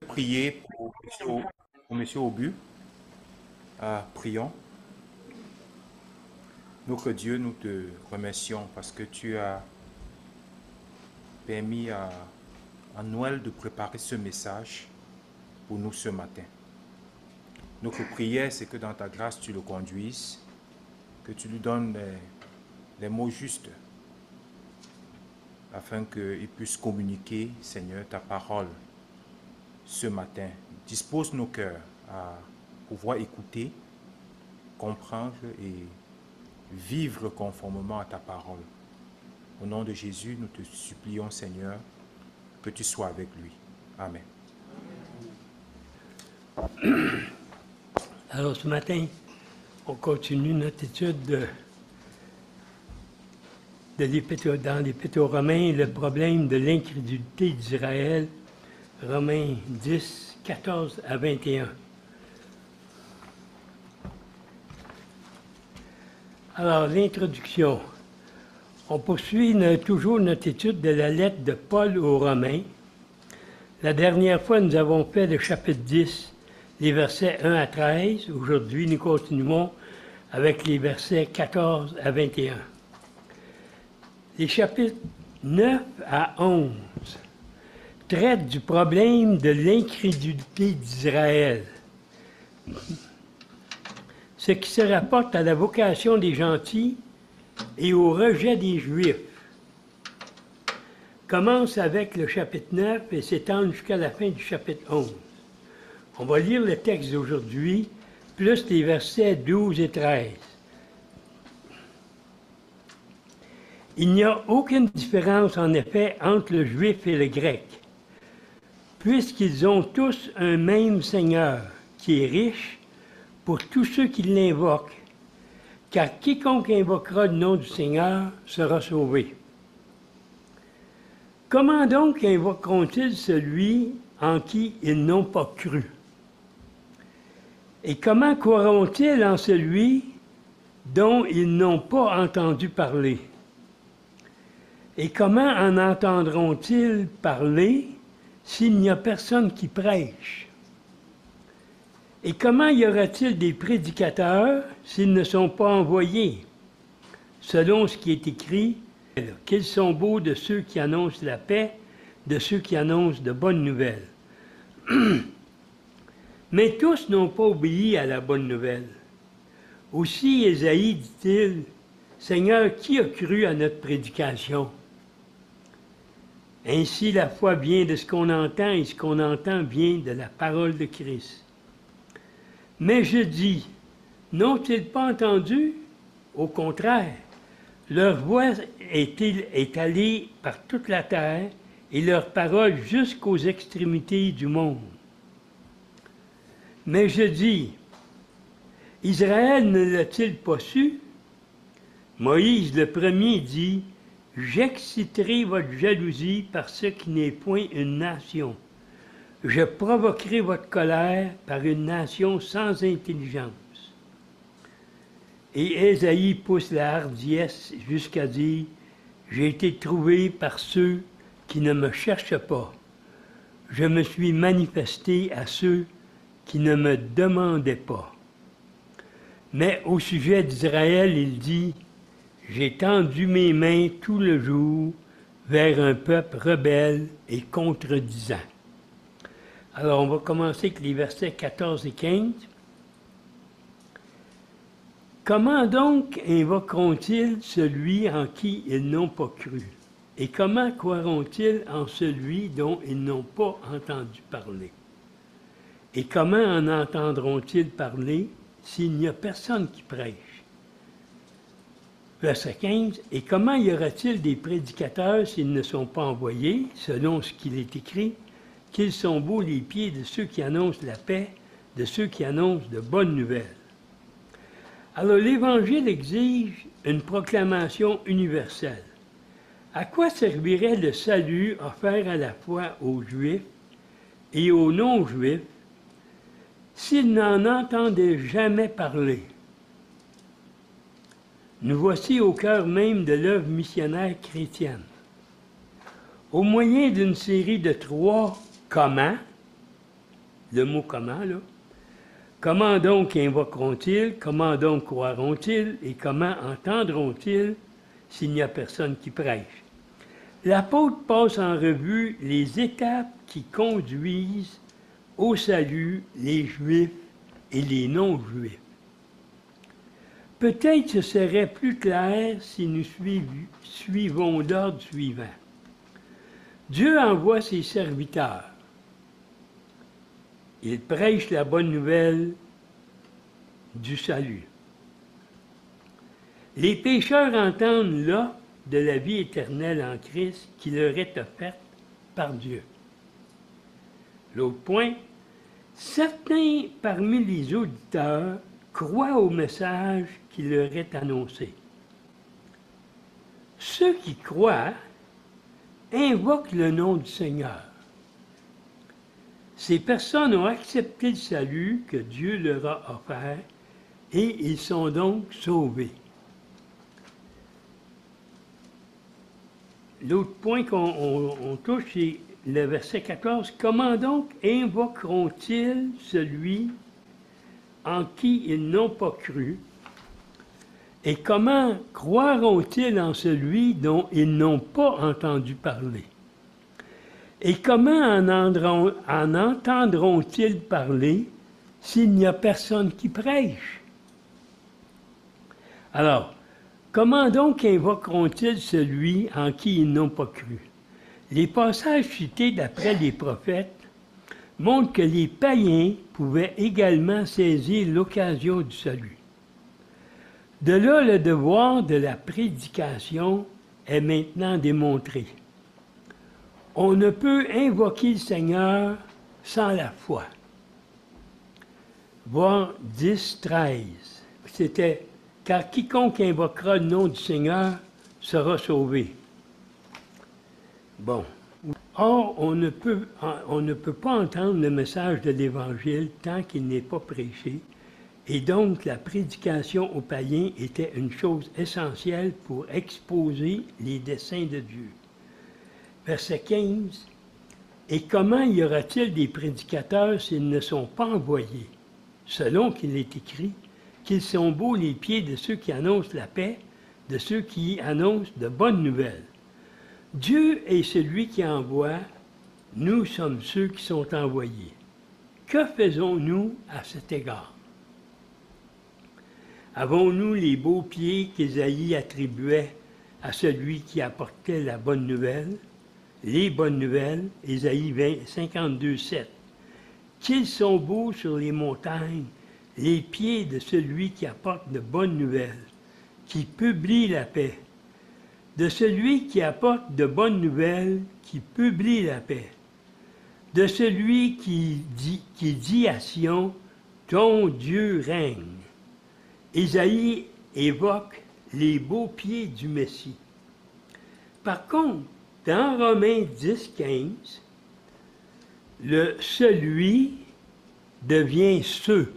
Prier pour Monsieur Aubu. Prions. Notre Dieu, nous te remercions parce que tu as permis à Noël de préparer ce message pour nous ce matin. Notre prière, c'est que dans ta grâce, tu le conduises, que tu lui donnes les mots justes, afin qu'il puisse communiquer, Seigneur, ta parole ce matin. Dispose nos cœurs à pouvoir écouter, comprendre et vivre conformément à ta parole. Au nom de Jésus, nous te supplions, Seigneur, que tu sois avec lui. Amen. Alors ce matin, on continue notre étude dans l'Épître aux Romains, le problème de l'incrédulité d'Israël, Romains 10, 14 à 21. Alors, l'introduction. On poursuit toujours notre étude de la lettre de Paul aux Romains. La dernière fois, nous avons fait le chapitre 10, les versets 1 à 13. Aujourd'hui, nous continuons avec les versets 14 à 21. Les chapitres 9 à 11 traitent du problème de l'incrédulité d'Israël, ce qui se rapporte à la vocation des gentils et au rejet des Juifs. Commence avec le chapitre 9 et s'étend jusqu'à la fin du chapitre 11. On va lire le texte d'aujourd'hui, plus les versets 12 et 13. Il n'y a aucune différence, en effet, entre le juif et le grec, puisqu'ils ont tous un même Seigneur, qui est riche pour tous ceux qui l'invoquent, car quiconque invoquera le nom du Seigneur sera sauvé. Comment donc invoqueront-ils celui en qui ils n'ont pas cru? Et comment croiront-ils en celui dont ils n'ont pas entendu parler? Et comment en entendront-ils parler s'il n'y a personne qui prêche? Et comment y aura-t-il des prédicateurs s'ils ne sont pas envoyés? Selon ce qui est écrit, qu'ils sont beaux de ceux qui annoncent la paix, de ceux qui annoncent de bonnes nouvelles. Mais tous n'ont pas obéi à la bonne nouvelle. Aussi Ésaïe dit-il, « Seigneur, qui a cru à notre prédication? » Ainsi, la foi vient de ce qu'on entend, et ce qu'on entend vient de la parole de Christ. Mais je dis, n'ont-ils pas entendu? Au contraire, leur voix est allée par toute la terre, et leur parole jusqu'aux extrémités du monde. Mais je dis, Israël ne l'a-t-il pas su? Moïse le premier dit, « J'exciterai votre jalousie par ce qui n'est point une nation. Je provoquerai votre colère par une nation sans intelligence. » Et Ésaïe pousse la hardiesse jusqu'à dire, « J'ai été trouvé par ceux qui ne me cherchent pas. Je me suis manifesté à ceux qui ne me demandaient pas. » Mais au sujet d'Israël, il dit, « J'ai tendu mes mains tout le jour vers un peuple rebelle et contredisant. » Alors, on va commencer avec les versets 14 et 15. Comment donc invoqueront-ils celui en qui ils n'ont pas cru? Et comment croiront-ils en celui dont ils n'ont pas entendu parler? Et comment en entendront-ils parler s'il n'y a personne qui prêche? Verset 15. Et comment y aura-t-il des prédicateurs s'ils ne sont pas envoyés, selon ce qu'il est écrit, qu'ils sont beaux les pieds de ceux qui annoncent la paix, de ceux qui annoncent de bonnes nouvelles? Alors, l'Évangile exige une proclamation universelle. À quoi servirait le salut offert à la fois aux Juifs et aux non-Juifs s'ils n'en entendaient jamais parler? Nous voici au cœur même de l'œuvre missionnaire chrétienne. Au moyen d'une série de 3 « comment », le mot comment, là. Comment donc invoqueront-ils, comment donc croiront-ils, et comment entendront-ils s'il n'y a personne qui prêche? L'apôtre passe en revue les étapes qui conduisent au salut les Juifs et les non-Juifs. Peut-être ce serait plus clair si nous suivons l'ordre suivant. Dieu envoie ses serviteurs. Ils prêchent la bonne nouvelle du salut. Les pécheurs entendent l'offre de la vie éternelle en Christ qui leur est offerte par Dieu. L'autre point, certains parmi les auditeurs croient au message qui leur est annoncé. Ceux qui croient invoquent le nom du Seigneur. Ces personnes ont accepté le salut que Dieu leur a offert et ils sont donc sauvés. L'autre point qu'on touche, c'est le verset 14. « Comment donc invoqueront-ils celui en qui ils n'ont pas cru? Et comment croiront-ils en celui dont ils n'ont pas entendu parler? Et comment en entendront-ils parler s'il n'y a personne qui prêche? » Alors, comment donc invoqueront-ils celui en qui ils n'ont pas cru? Les passages cités d'après les prophètes montrent que les païens pouvaient également saisir l'occasion du salut. De là, le devoir de la prédication est maintenant démontré. On ne peut invoquer le Seigneur sans la foi. Voir 10, 13. C'était « Car quiconque invoquera le nom du Seigneur sera sauvé. » Bon. Or, on ne peut pas entendre le message de l'Évangile tant qu'il n'est pas prêché, et donc la prédication aux païens était une chose essentielle pour exposer les desseins de Dieu. Verset 15. « Et comment y aura-t-il des prédicateurs s'ils ne sont pas envoyés? Selon qu'il est écrit, qu'ils sont beaux les pieds de ceux qui annoncent la paix, de ceux qui annoncent de bonnes nouvelles. Dieu est celui qui envoie, nous sommes ceux qui sont envoyés. Que faisons-nous à cet égard? Avons-nous les beaux pieds qu'Ésaïe attribuait à celui qui apportait la bonne nouvelle? Les bonnes nouvelles, Ésaïe 52, 7. Qu'ils sont beaux sur les montagnes, les pieds de celui qui apporte de bonnes nouvelles, qui publie la paix. De celui qui apporte de bonnes nouvelles, qui publie la paix. De celui qui dit à Sion, ton Dieu règne. Ésaïe évoque les beaux pieds du Messie. Par contre, dans Romains 10, 15, le celui devient ceux.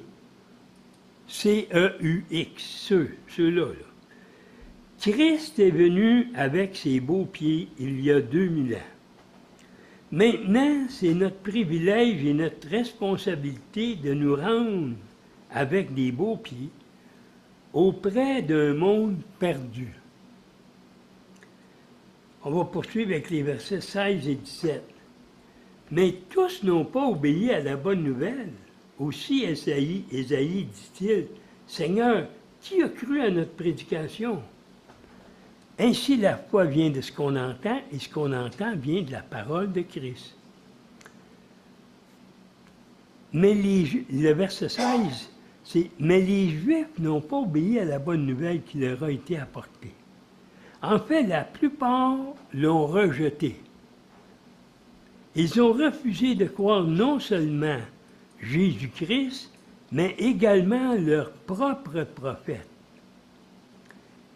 C-E-U-X, ceux-là. Là. Christ est venu avec ses beaux pieds il y a 2000 ans. Maintenant, c'est notre privilège et notre responsabilité de nous rendre avec des beaux pieds auprès d'un monde perdu. On va poursuivre avec les versets 16 et 17. « Mais tous n'ont pas obéi à la bonne nouvelle. Aussi Ésaïe dit-il, « Seigneur, qui a cru à notre prédication? » Ainsi, la foi vient de ce qu'on entend, et ce qu'on entend vient de la parole de Christ. Mais le verset 16, c'est « Mais les Juifs n'ont pas obéi à la bonne nouvelle qui leur a été apportée. » En fait, la plupart l'ont rejeté. Ils ont refusé de croire non seulement Jésus-Christ, mais également leur propre prophète.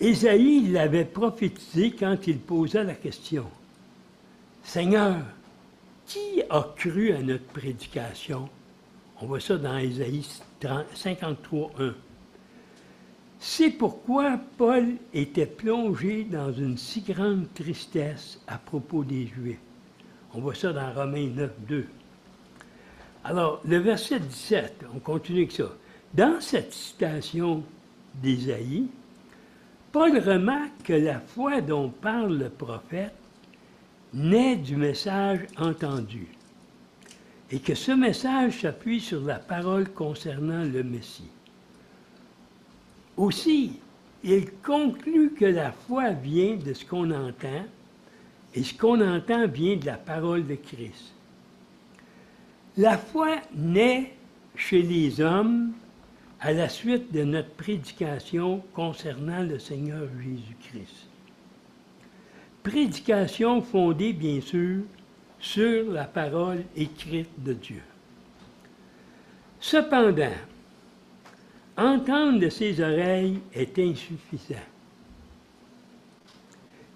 Ésaïe l'avait prophétisé quand il posa la question. « Seigneur, qui a cru à notre prédication? » On voit ça dans Ésaïe 53, 1. C'est pourquoi Paul était plongé dans une si grande tristesse à propos des Juifs. On voit ça dans Romains 9, 2. Alors, le verset 17, on continue avec ça. Dans cette citation d'Ésaïe, Paul remarque que la foi dont parle le prophète naît du message entendu et que ce message s'appuie sur la parole concernant le Messie. Aussi, il conclut que la foi vient de ce qu'on entend et ce qu'on entend vient de la parole de Christ. La foi naît chez les hommes à la suite de notre prédication concernant le Seigneur Jésus-Christ. Prédication fondée, bien sûr, sur la parole écrite de Dieu. Cependant, entendre de ses oreilles est insuffisant.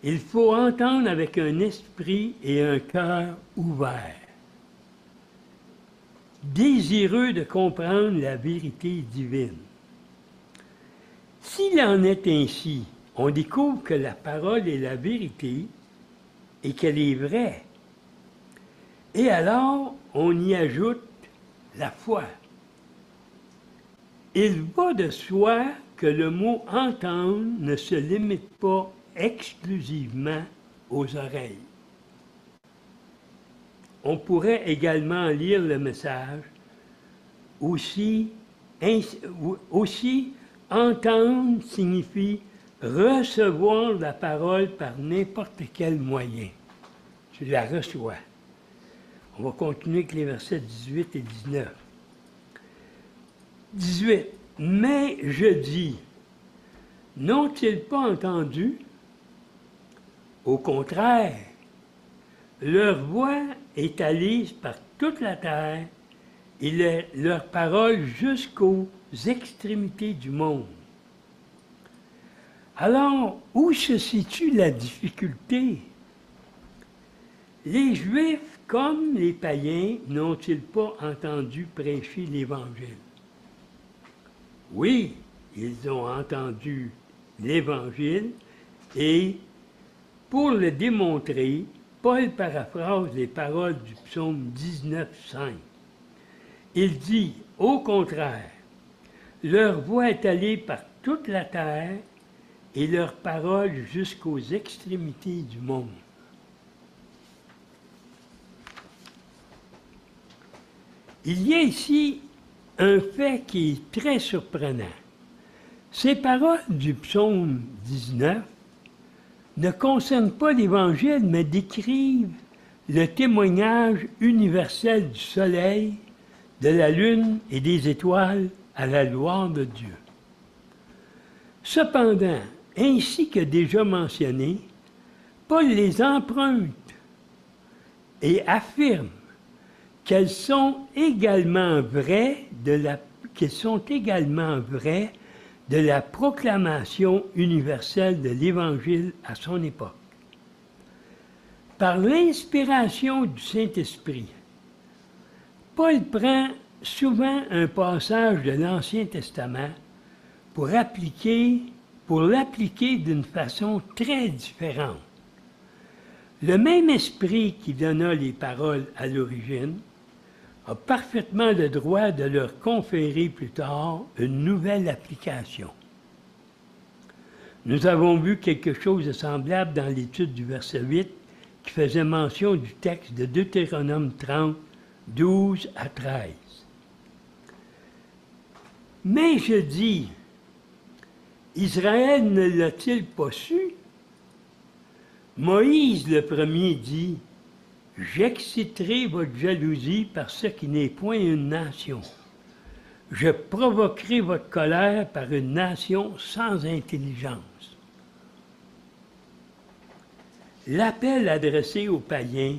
Il faut entendre avec un esprit et un cœur ouverts, désireux de comprendre la vérité divine. S'il en est ainsi, on découvre que la parole est la vérité et qu'elle est vraie. Et alors, on y ajoute la foi. Il va de soi que le mot « entendre » ne se limite pas exclusivement aux oreilles. On pourrait également lire le message « Aussi, entendre signifie recevoir la parole par n'importe quel moyen. Tu la reçois. » On va continuer avec les versets 18 et 19. 18. « Mais je dis, n'ont-ils pas entendu? Au contraire, leur voix est allée par toute la terre et leur parole jusqu'aux extrémités du monde. » Alors, où se situe la difficulté? Les Juifs, comme les païens, n'ont-ils pas entendu prêcher l'Évangile? Oui, ils ont entendu l'Évangile et, pour le démontrer, Paul paraphrase les paroles du psaume 19,5. Il dit, au contraire, leur voix est allée par toute la terre et leur parole jusqu'aux extrémités du monde. Il y a ici un fait qui est très surprenant. Ces paroles du psaume 19 ne concernent pas l'Évangile, mais décrivent le témoignage universel du soleil, de la lune et des étoiles à la gloire de Dieu. Cependant, ainsi que déjà mentionné, Paul les emprunte et affirme qu'elles sont également vraies de la proclamation universelle de l'Évangile à son époque. Par l'inspiration du Saint-Esprit, Paul prend souvent un passage de l'Ancien Testament pour l'appliquer d'une façon très différente. Le même esprit qui donna les paroles à l'origine a parfaitement le droit de leur conférer plus tard une nouvelle application. Nous avons vu quelque chose de semblable dans l'étude du verset 8 qui faisait mention du texte de Deutéronome 30, 12 à 13. Mais je dis, Israël ne l'a-t-il pas su? Moïse le premier dit, j'exciterai votre jalousie par ce qui n'est point une nation. Je provoquerai votre colère par une nation sans intelligence. L'appel adressé aux païens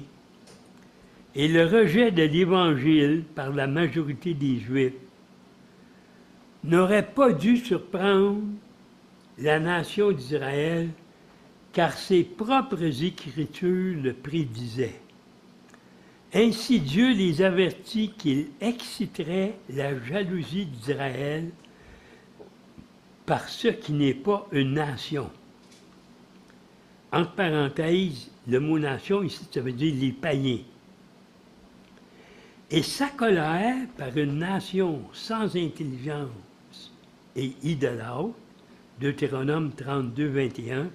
et le rejet de l'Évangile par la majorité des Juifs n'aurait pas dû surprendre la nation d'Israël, car ses propres Écritures le prédisaient. Ainsi Dieu les avertit qu'il exciterait la jalousie d'Israël par ce qui n'est pas une nation. Entre parenthèses, le mot nation ici, ça veut dire les païens. et sa colère par une nation sans intelligence et idolâtre, Deutéronome 32, 21,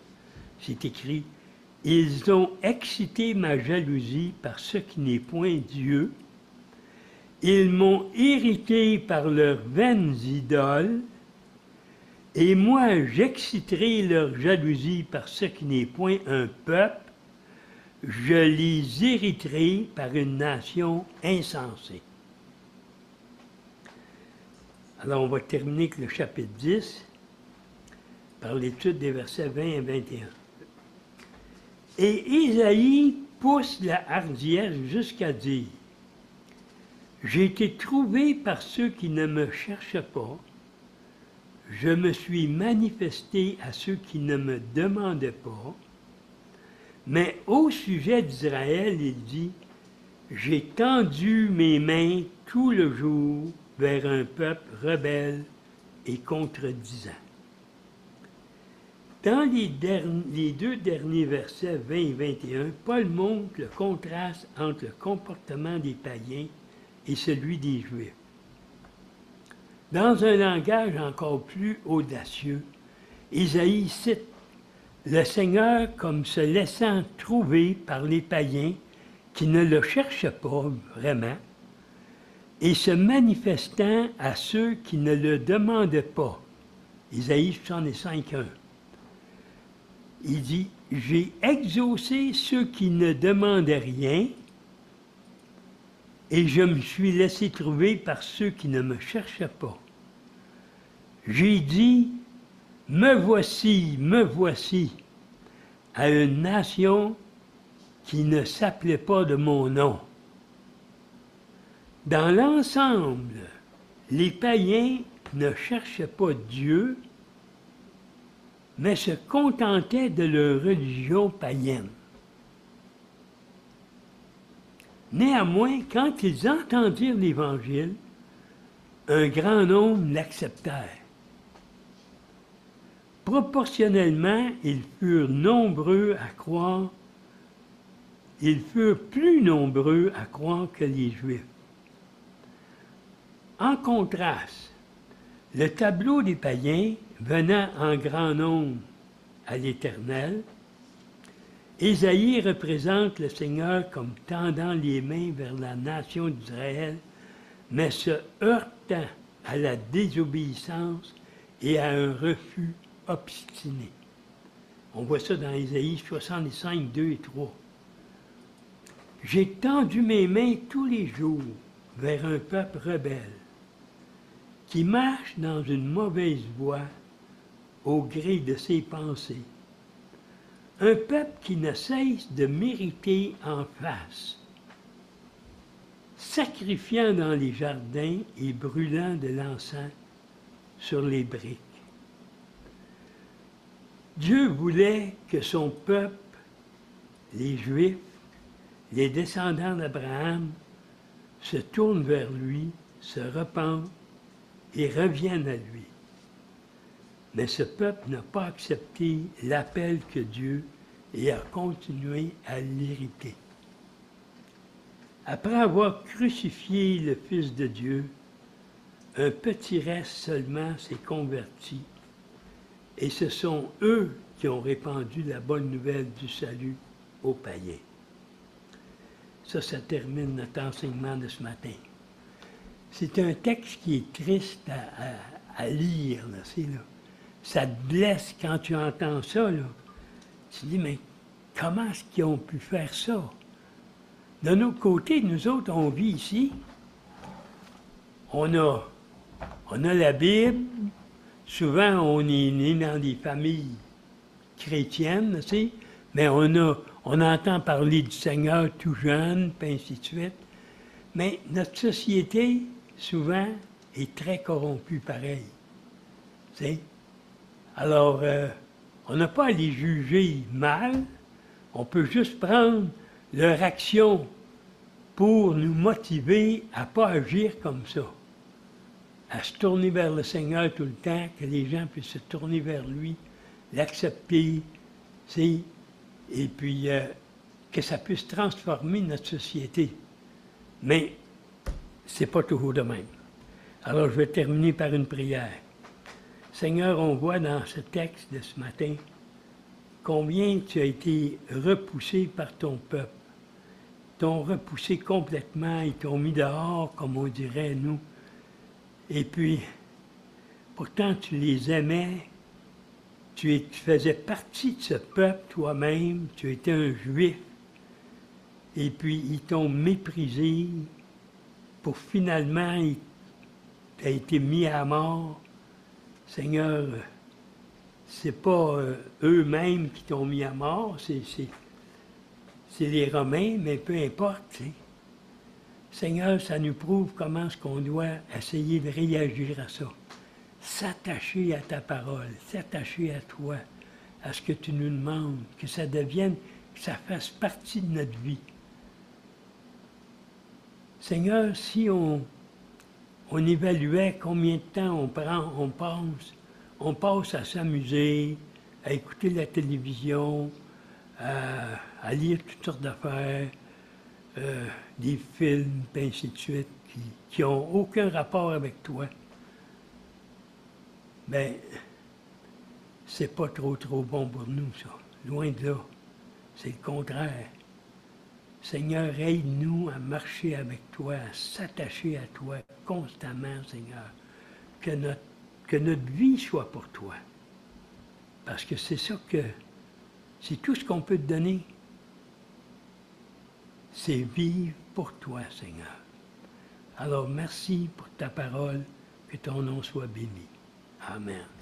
c'est écrit, « Ils ont excité ma jalousie par ce qui n'est point Dieu. Ils m'ont irrité par leurs vaines idoles, et moi j'exciterai leur jalousie par ce qui n'est point un peuple. Je les irriterai par une nation insensée. » Alors on va terminer avec le chapitre 10 par l'étude des versets 20 et 21. Et Isaïe pousse la hardiesse jusqu'à dire, « J'ai été trouvé par ceux qui ne me cherchent pas, je me suis manifesté à ceux qui ne me demandaient pas. » Mais au sujet d'Israël, il dit, « J'ai tendu mes mains tout le jour vers un peuple rebelle et contredisant. » Dans les deux derniers versets 20 et 21, Paul montre le contraste entre le comportement des païens et celui des Juifs. Dans un langage encore plus audacieux, Isaïe cite le Seigneur comme se laissant trouver par les païens qui ne le cherchent pas vraiment et se manifestant à ceux qui ne le demandaient pas. Isaïe 65:1. Il dit, « J'ai exaucé ceux qui ne demandaient rien et je me suis laissé trouver par ceux qui ne me cherchaient pas. J'ai dit, me voici, à une nation qui ne s'appelait pas de mon nom. » Dans l'ensemble, les païens ne cherchaient pas Dieu, mais se contentaient de leur religion païenne. Néanmoins, quand ils entendirent l'Évangile, un grand nombre l'acceptèrent. Proportionnellement, ils furent plus nombreux à croire que les Juifs. En contraste, le tableau des païens venant en grand nombre à l'Éternel, Ésaïe représente le Seigneur comme tendant les mains vers la nation d'Israël, mais se heurtant à la désobéissance et à un refus obstiné. On voit ça dans Ésaïe 65, 2 et 3. « J'ai tendu mes mains tous les jours vers un peuple rebelle, qui marche dans une mauvaise voie au gré de ses pensées. Un peuple qui ne cesse de m'irriter en face, sacrifiant dans les jardins et brûlant de l'encens sur les briques. » Dieu voulait que son peuple, les Juifs, les descendants d'Abraham, se tournent vers lui, se repentent et reviennent à lui. Mais ce peuple n'a pas accepté l'appel que Dieu et a continué à l'irriter. Après avoir crucifié le Fils de Dieu, un petit reste seulement s'est converti, et ce sont eux qui ont répandu la bonne nouvelle du salut aux païens. Ça termine notre enseignement de ce matin. C'est un texte qui est triste à lire, là, Ça te blesse quand tu entends ça, là. Tu te dis, mais comment est-ce qu'ils ont pu faire ça? De notre côté, nous autres, on vit ici. On a la Bible. Souvent, on est né dans des familles chrétiennes, tu sais, mais on entend parler du Seigneur tout jeune, puis ainsi de suite. Mais notre société, souvent, est très corrompue pareil. Tu sais? Alors, on n'a pas à les juger mal, on peut juste prendre leur action pour nous motiver à ne pas agir comme ça, à se tourner vers le Seigneur tout le temps, que les gens puissent se tourner vers lui, l'accepter, et puis que ça puisse transformer notre société. Mais c'est pas toujours de même. Alors, je vais terminer par une prière. Seigneur, on voit dans ce texte de ce matin combien tu as été repoussé par ton peuple. Ils t'ont repoussé complètement, ils t'ont mis dehors, comme on dirait, nous. Et puis, pourtant, tu les aimais, tu faisais partie de ce peuple toi-même, tu étais un Juif, et puis ils t'ont méprisé pour finalement, tu as été mis à mort. Seigneur, c'est pas eux-mêmes qui t'ont mis à mort, c'est les Romains, mais peu importe. T'sais. Seigneur, ça nous prouve comment est-ce qu'on doit essayer de réagir à ça. S'attacher à ta parole, s'attacher à toi, à ce que tu nous demandes, que ça devienne, que ça fasse partie de notre vie. Seigneur, si on évaluait combien de temps on passe à s'amuser, à écouter la télévision, à lire toutes sortes d'affaires, des films, et ainsi de suite, qui n'ont aucun rapport avec toi, ben, c'est pas trop bon pour nous, ça. Loin de là. C'est le contraire. Seigneur, aide-nous à marcher avec toi, à s'attacher à toi constamment, Seigneur. Que notre vie soit pour toi. Parce que c'est ça que... C'est tout ce qu'on peut te donner. C'est vivre pour toi, Seigneur. Alors, merci pour ta parole. Que ton nom soit béni. Amen.